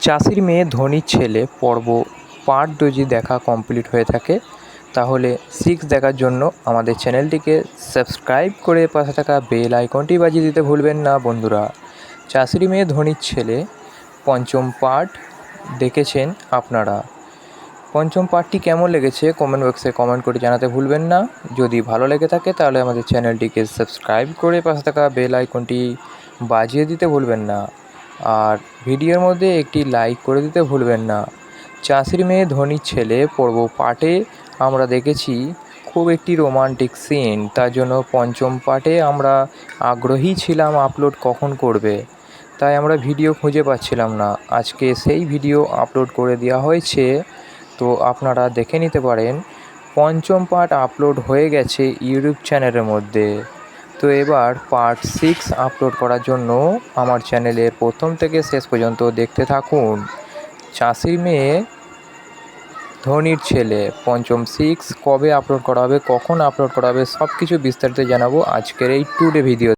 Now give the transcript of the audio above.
চাষির মেয়ে ধনীর ছেলে পর্ব পার্ট 2 যদি দেখা কমপ্লিট হয়ে থাকে তাহলে 6 দেখার জন্য আমাদের চ্যানেলটিকে সাবস্ক্রাইব করে পাশে থাকা বেল আইকনটি বাজিয়ে দিতে ভুলবেন না বন্ধুরা। চাষির মেয়ে ধনীর ছেলে পঞ্চম পার্ট দেখেছেন আপনারা। পঞ্চম পার্টটি কেমন লেগেছে কমেন্ট বক্সে কমেন্ট করে জানাতে ভুলবেন না। যদি ভালো লেগে থাকে তাহলে আমাদের চ্যানেলটিকে সাবস্ক্রাইব করে পাশে থাকা বেল আইকনটি বাজিয়ে দিতে ভুলবেন না, আর ভিডিওর মধ্যে একটি লাইক করে দিতে ভুলবেন না। চাষির মেয়ে ধনীর ছেলে পর্ব পার্টে আমরা দেখেছি খুব একটি রোমান্টিক সিন, তার জন্য পঞ্চম পার্টে আমরা আগ্রহী ছিলাম আপলোড কখন করবে, তাই আমরা ভিডিও খুঁজে পাচ্ছিলাম না। আজকে সেই ভিডিও আপলোড করে দেওয়া হয়েছে, তো আপনারা দেখে নিতে পারেন। পঞ্চম পার্ট আপলোড হয়ে গেছে ইউটিউব চ্যানেলের মধ্যে। তো এবার পার্ট 6 আপলোড করার জন্য আমার চ্যানেলের প্রথম থেকে শেষ পর্যন্ত দেখতে থাকুন। চাষির মেয়ে ধনীর ছেলে পঞ্চম 6 কবে আপলোড করা হবে, কখন আপলোড করা হবে, সব কিছু বিস্তারিত জানাবো আজকের এই টুডে ভিডিও।